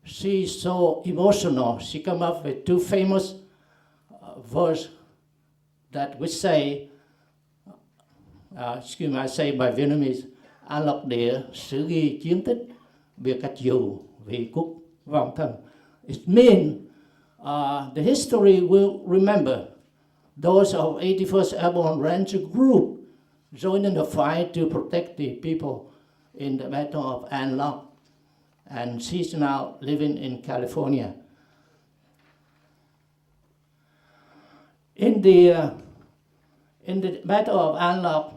she's so emotional. She come up with 2 famous verse that we say, I say by Vietnamese, An Loc địa sử ghi chiến tích, biệt cách dù vì quốc vong thân. It means the history will remember those of 81st Airborne Ranger Group joining the fight to protect the people in the Battle of An Loc, and she's now living in California. In the Battle of An Loc,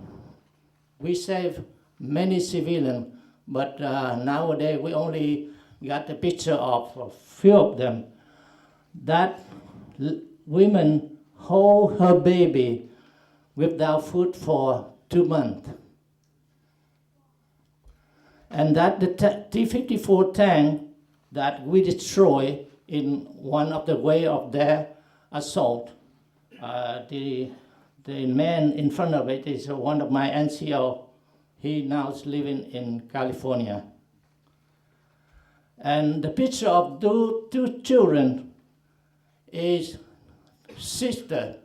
we saved many civilians, but nowadays we only got a picture of a few of them. That women hold her baby without food for 2 months. And that the T-54 tank that we destroy in one of the way of their assault, the man in front of it is one of my NCO. He now is living in California. And the picture of two children is sister,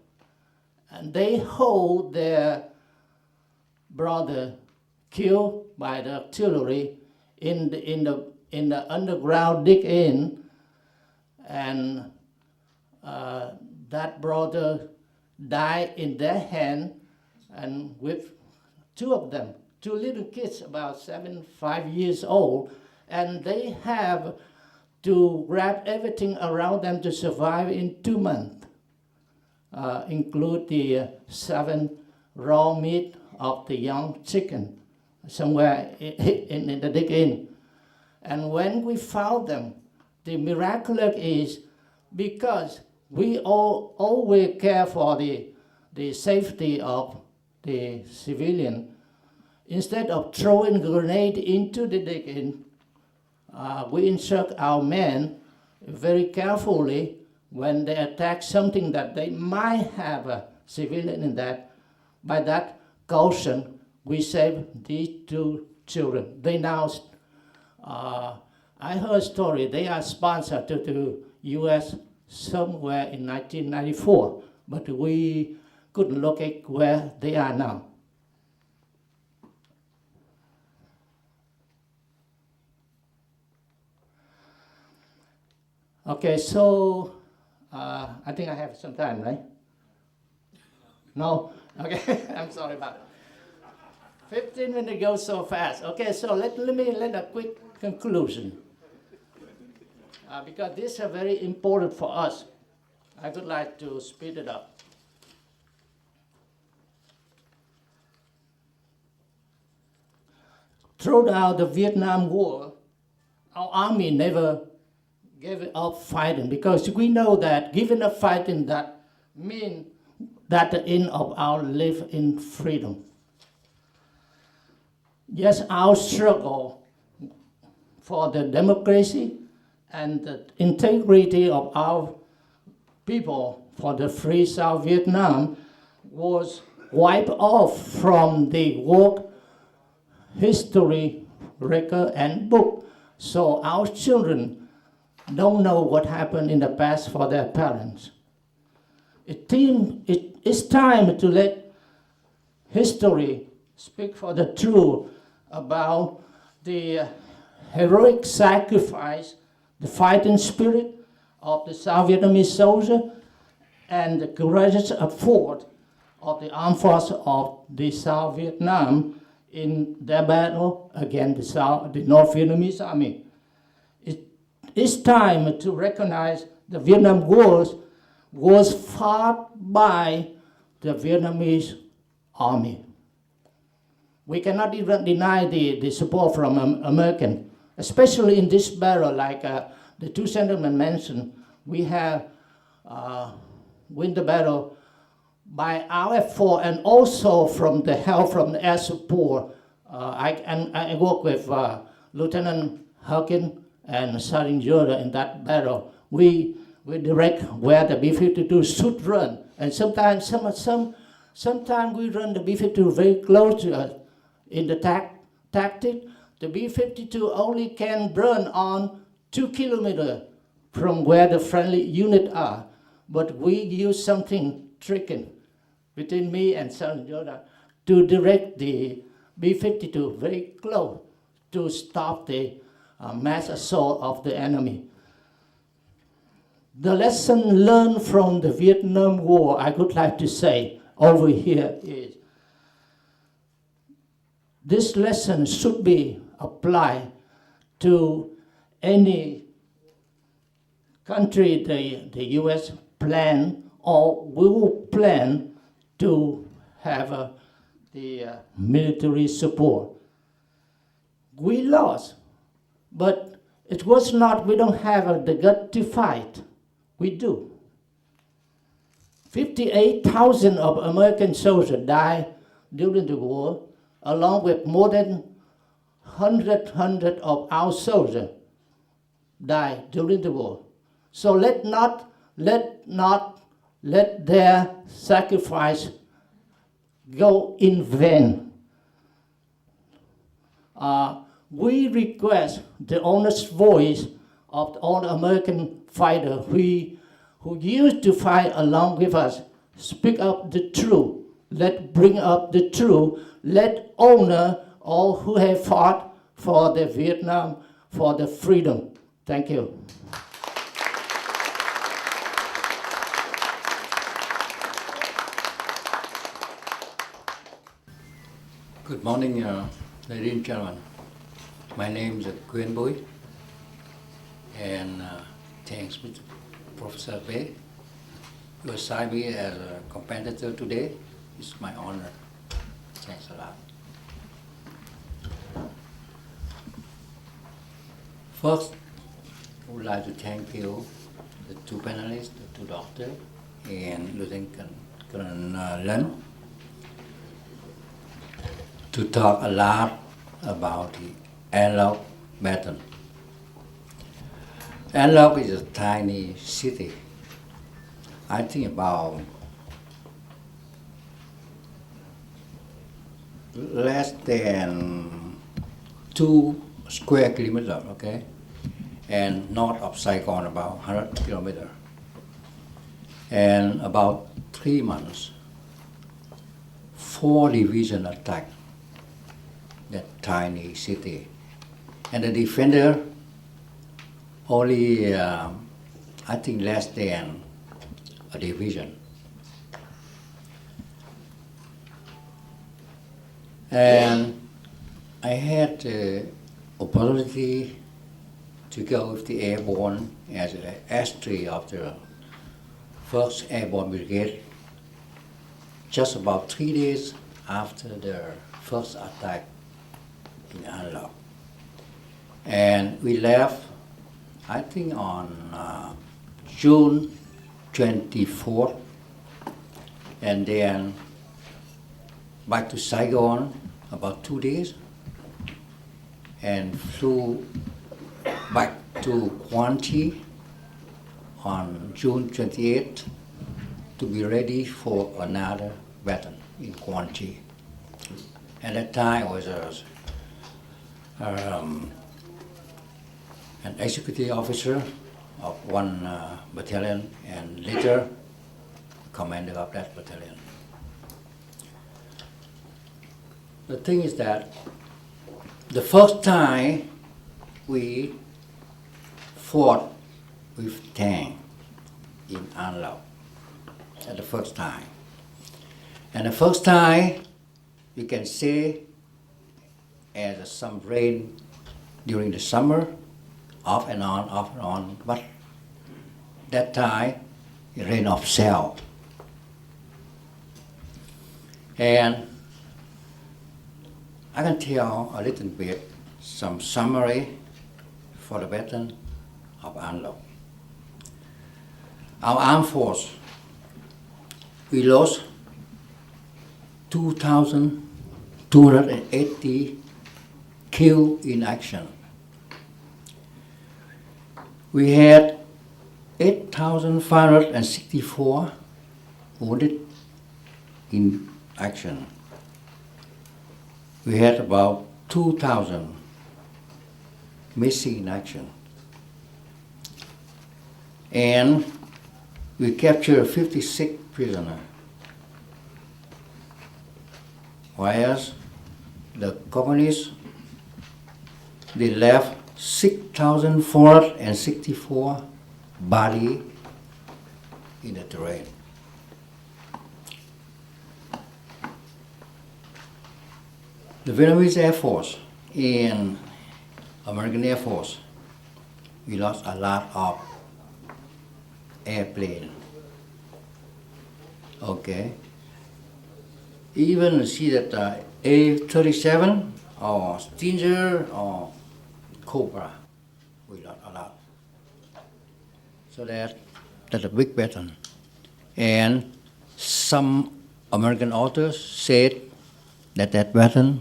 and they hold their brother killed by the artillery in the underground dig-in, and that brother died in their hand, and with two of them, two little kids about 5 years old, and they have to wrap everything around them to survive in 2 months, include the 7 raw meat of the young chicken somewhere in the dig-in. And when we found them, the miraculous is because we all always care for the safety of the civilian. Instead of throwing grenade into the dig-in, we instruct our men very carefully when they attack something that they might have a civilian in that. By that caution, we save these 2 children. They now, I heard a story, they are sponsored to the U.S. somewhere in 1994, but we couldn't locate where they are now. Okay, so I think I have some time, right? No? Okay, I'm sorry about it. 15 minutes goes so fast. Okay, so let me let a quick conclusion. Because this is very important for us. I would like to speed it up. Throughout the Vietnam War, our army never gave up fighting, because we know that giving up fighting that means that the end of our life in freedom. Yes, our struggle for the democracy and the integrity of our people for the free South Vietnam was wiped off from the work history record and book. So our children don't know what happened in the past for their parents. It's time to let history speak for the truth about the heroic sacrifice, the fighting spirit of the South Vietnamese soldier, and the courageous effort of the armed forces of the South Vietnam in their battle against the North Vietnamese army. It's time to recognize the Vietnam War was fought by the Vietnamese army. We cannot even deny the support from American, especially in this battle, like the 2 gentlemen mentioned. We have win the battle by our effort and also from the help from the air support. I work with Lieutenant Hawkins and Sergeant Yoder in that battle. We direct where the B-52 should run, and sometimes we run the B-52 very close to us. In the tactic, the B-52 only can burn on 2 kilometers from where the friendly units are, but we use something tricky between me and Sergeant Yoder to direct the B-52 very close to stop the mass assault of the enemy. The lesson learned from the Vietnam War, I would like to say over here, is this lesson should be applied to any country the U.S. plan or will plan to have the military support. We lost, but it was not, we don't have the gut to fight. We do. 58,000 of American soldiers died during the war, along with more than 100 of our soldiers died during the war. So let their sacrifice go in vain. We request the honest voice of all the American fighters who used to fight along with us, speak up the truth. Let bring up the truth. Let honor all who have fought for the Vietnam, for the freedom. Thank you. Good morning, ladies and gentlemen. My name is Quyên Bui, and thanks, Mr. Professor Bay. You assigned me as a competitor today. It's my honor. Thanks a lot. First, I would like to thank you, the two panelists, the two doctors, and Lieutenant Colonel Lân, to talk a lot about the An Loc battle. An Loc is a tiny city. I think about less than 2 square kilometers, okay? And north of Saigon, about 100 kilometers. And about 3 months, 4 divisions attacked that tiny city. And the defender only, I think, less than a division. And I had the opportunity to go with the airborne as an S3 of the 1st Airborne Brigade just about 3 days after the first attack in An Loc. And we left, I think, on June 24th, and then back to Saigon about 2 days, and flew back to Quang Tri on June 28th to be ready for another battle in Quang Tri. At that time, I was an executive officer of one battalion, and later commander of that battalion. The thing is that the first time we fought with tank in An Loc, at the first time. And the first time, you can say, as some rain during the summer, off and on, but that time, it rained off shell. And I can tell a little bit, some summary for the Battle of An Loc. Our armed force, we lost 2,280 killed in action. We had 8,564 wounded in action. We had about 2,000 missing in action. And we captured 56 prisoners. Whereas the communists, they left 6,464 bodies in the terrain. The Vietnamese Air Force and American Air Force, we lost a lot of airplanes. Okay. Even see that A-37 or Stinger or Cobra, we lost a lot. So that's a big battle. And some American authors said that that battle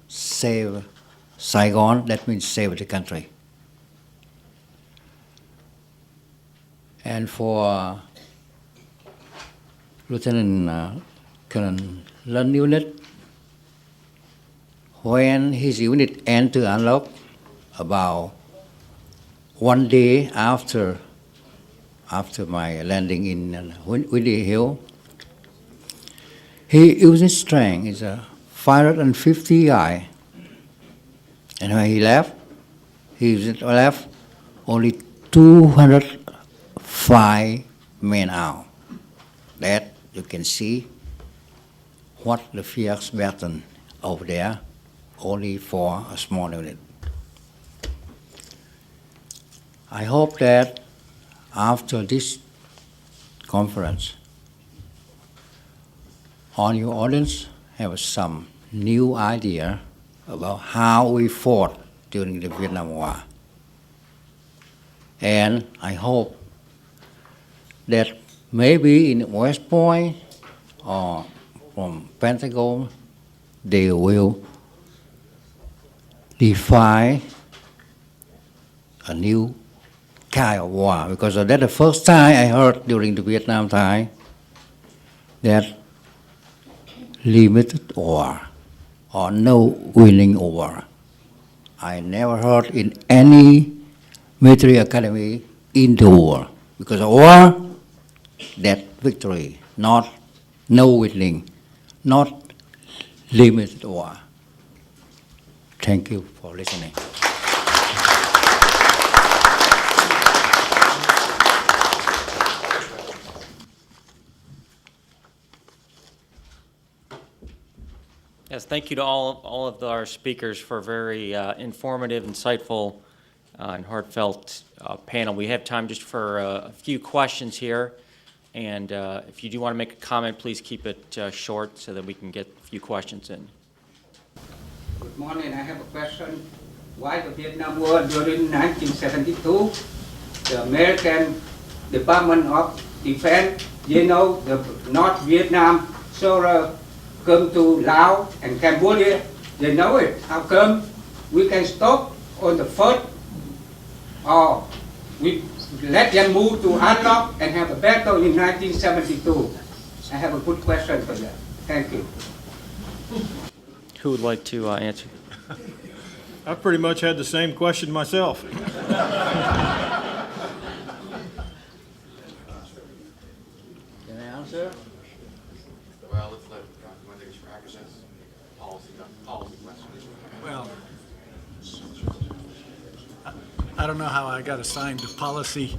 saved Saigon, that means save the country. And for Lieutenant Colonel Lân unit, when his unit entered An Loc, about 1 day after my landing in Windy Hill, he used his strength. It's a 550 guy. And when he left only 205 men out. That you can see what the fierce battle over there, only for a small unit. I hope that after this conference, all your audience have some new idea about how we fought during the Vietnam War. And I hope that maybe in West Point or from Pentagon, they will define a new kind of war, because that's the first time I heard during the Vietnam time that limited war or no winning war. I never heard in any military academy in the war, because of war, that victory, not no winning, not limited war. Thank you for listening. Yes, thank you to all of our speakers for a very informative, insightful, and heartfelt panel. We have time just for a few questions here, and if you do want to make a comment, please keep it short so that we can get a few questions in. Good morning. I have a question. Why the Vietnam War during 1972, the American Department of Defense, the North Vietnam soldier come to Laos and Cambodia, they know it. How come we can stop on the first, or we let them move to An Loc and have a battle in 1972? I have a good question for that. Thank you. Who would like to answer? I pretty much had the same question myself. Can I answer? Well, let's let one of these practices policy questions. Well, I don't know how I got assigned to policy.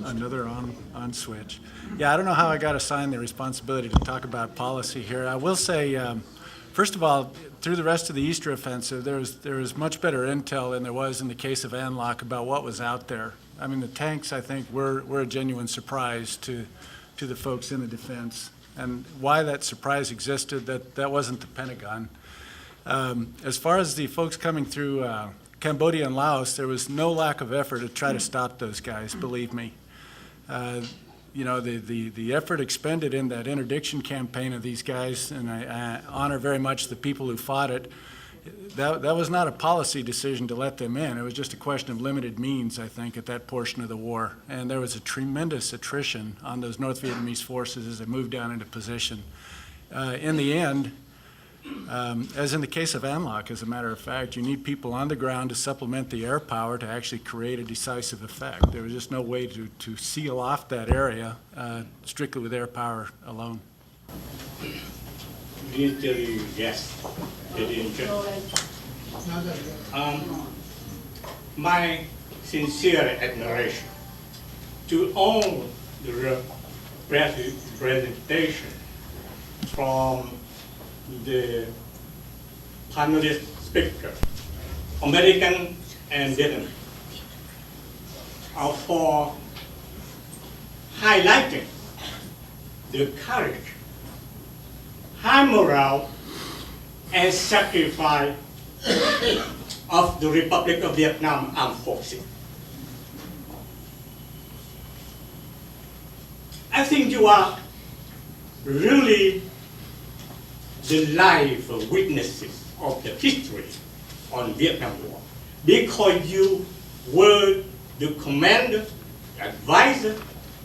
Another on switch. Yeah, I don't know how I got assigned the responsibility to talk about policy here. I will say, first of all, through the rest of the Easter offensive, there was much better intel than there was in the case of An Loc about what was out there. I mean, the tanks, I think, were a genuine surprise to the folks in the defense. And why that surprise existed, that wasn't the Pentagon. As far as the folks coming through Cambodia and Laos, there was no lack of effort to try to stop those guys, believe me. You know, the effort expended in that interdiction campaign of these guys, and I honor very much the people who fought it, that was not a policy decision to let them in. It was just a question of limited means, I think, at that portion of the war. And there was a tremendous attrition on those North Vietnamese forces as they moved down into position. In the end, as in the case of An Loc, as a matter of fact, you need people on the ground to supplement the air power to actually create a decisive effect. There was just no way to seal off that area strictly with air power alone. Military guest, my sincere admiration to all the presentation from the panelist speaker, American and Vietnamese, for highlighting the courage, high morale, and sacrifice of the Republic of Vietnam Armed Forces. I think you are really the live witnesses of the history on Vietnam War, because you were the commander, advisor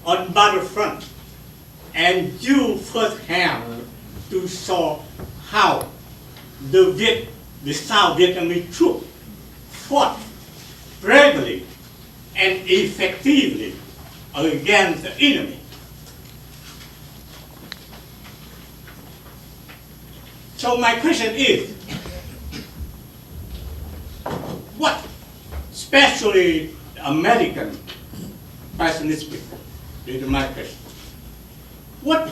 on battlefront, and you firsthand to saw how the South Vietnamese troops fought bravely and effectively against the enemy. So my question is, what, especially American passionate people, this is my question. What,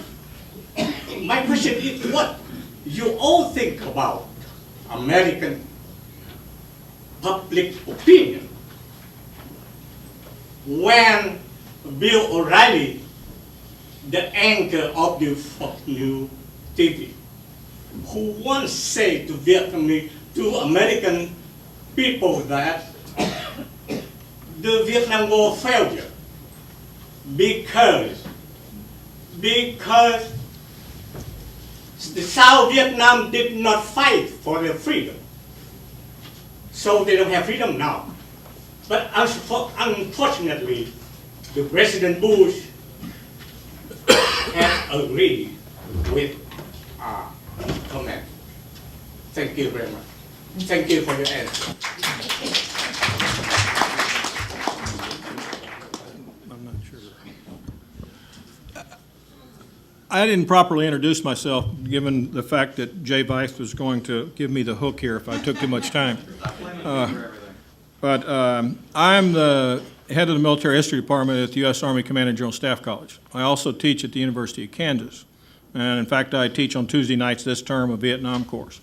my question is, what you all think about American public opinion when Bill O'Reilly, the anchor of the Fox News TV, who once said to Vietnamese, to American people that the Vietnam War failure because the South Vietnam did not fight for their freedom. So they don't have freedom now. But unfortunately, the President Bush has agreed with our comment. Thank you very much. Thank you for your answer. I'm not sure. I didn't properly introduce myself, given the fact that Jay Weiss was going to give me the hook here if I took too much time. But I'm the head of the Military History Department at the U.S. Army Command and General Staff College. I also teach at the University of Kansas. And in fact, I teach on Tuesday nights this term a Vietnam course.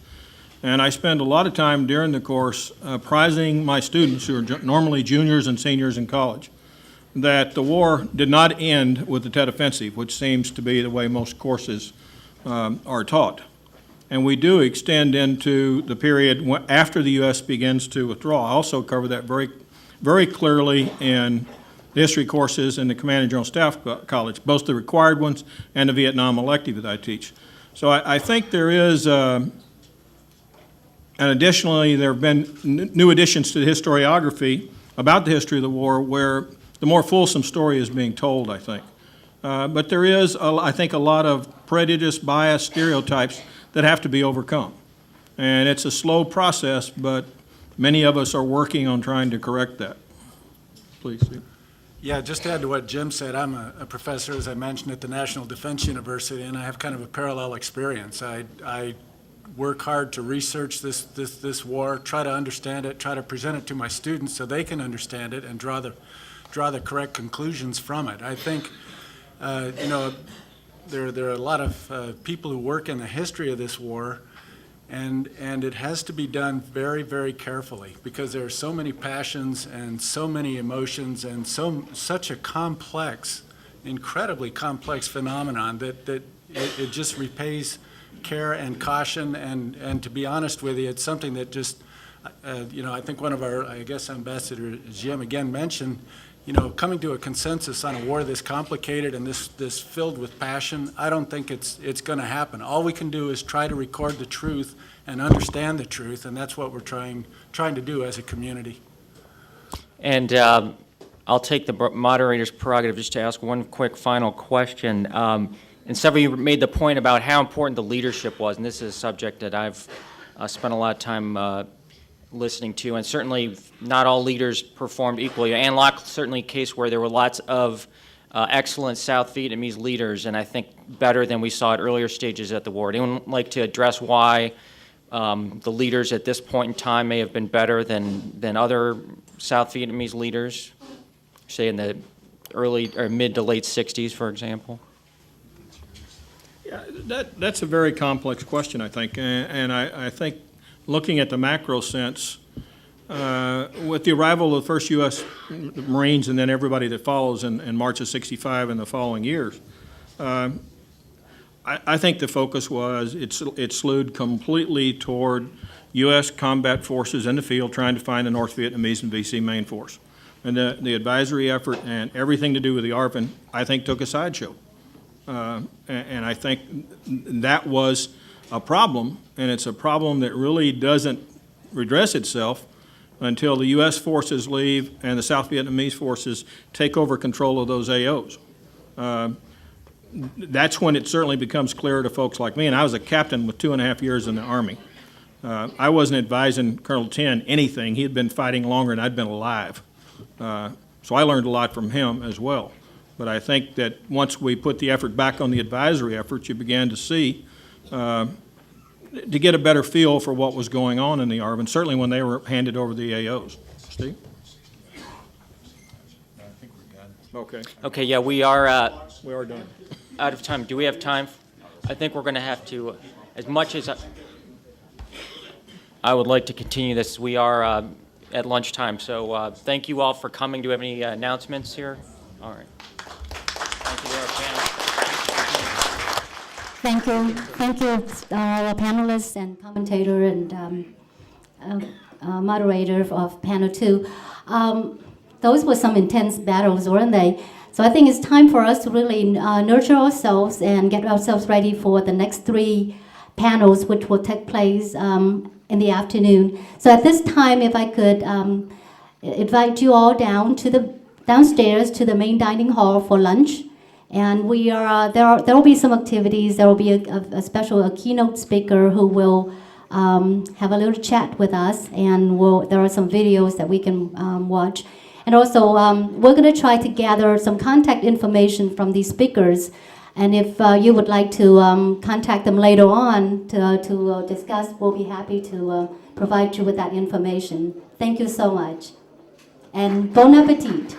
And I spend a lot of time during the course apprising my students, who are normally juniors and seniors in college, that the war did not end with the Tet Offensive, which seems to be the way most courses are taught. And we do extend into the period after the U.S. begins to withdraw. I also cover that very, very clearly in the history courses in the Command and General Staff College, both the required ones and the Vietnam elective that I teach. So I think there is, and additionally, there have been new additions to the historiography about the history of the war where the more fulsome story is being told, I think. But there is, I think, a lot of prejudice, bias, stereotypes that have to be overcome. And it's a slow process, but many of us are working on trying to correct that. Please, Steve. Yeah, just to add to what Jim said, I'm a professor, as I mentioned, at the National Defense University, and I have kind of a parallel experience. I work hard to research this war, try to understand it, try to present it to my students so they can understand it and draw the correct conclusions from it. I think, you know, there are a lot of people who work in the history of this war, and it has to be done very, very carefully because there are so many passions and so many emotions and such a complex, incredibly complex phenomenon that it just repays care and caution, and to be honest with you, it's something that just, you know, I think one of our, I guess, Ambassador Jim again mentioned, you know, coming to a consensus on a war this complicated and this filled with passion, I don't think it's going to happen. All we can do is try to record the truth and understand the truth, and that's what we're trying to do as a community. And I'll take the moderator's prerogative just to ask one quick final question. And several of you made the point about how important the leadership was, and this is a subject that I've spent a lot of time listening to, and certainly not all leaders performed equally. An Loc, certainly a case where there were lots of excellent South Vietnamese leaders, and I think better than we saw at earlier stages at the war. Anyone like to address why the leaders at this point in time may have been better than other South Vietnamese leaders, say in the early or mid to late 60s, for example? Yeah, that's a very complex question, I think, and I think looking at the macro sense, with the arrival of the first U.S. Marines and then everybody that follows in March of '65 and the following years, I think the focus was it slewed completely toward U.S. combat forces in the field trying to find the North Vietnamese and VC main force. And the advisory effort and everything to do with the ARVN, I think, took a sideshow. And I think that was a problem, and it's a problem that really doesn't redress itself until the U.S. forces leave and the South Vietnamese forces take over control of those AOs. That's when it certainly becomes clearer to folks like me, and I was a captain with 2.5 years in the Army. I wasn't advising Colonel Ten anything. He had been fighting longer than I'd been alive. So I learned a lot from him as well. But I think that once we put the effort back on the advisory efforts, you began to see, to get a better feel for what was going on in the ARV, and certainly when they were handed over the AOs. Steve? I think we're done. Okay, Okay, yeah, we are we are done. out of time. Do we have time? I think we're going to have to, as much as I would like to continue this, we are at lunchtime. So thank you all for coming. Do we have any announcements here? All right. Thank you to our panel. Thank you, our panelists and commentator and moderator of panel 2. Those were some intense battles, weren't they? So I think it's time for us to really nurture ourselves and get ourselves ready for the next 3 panels, which will take place in the afternoon. So at this time, if I could invite you all downstairs to the main dining hall for lunch. And we are there will be some activities. There will be a keynote speaker who will have a little chat with us, and there are some videos that we can watch. And also, we're going to try to gather some contact information from these speakers. And if you would like to contact them later on to discuss, we'll be happy to provide you with that information. Thank you so much. And bon appetit.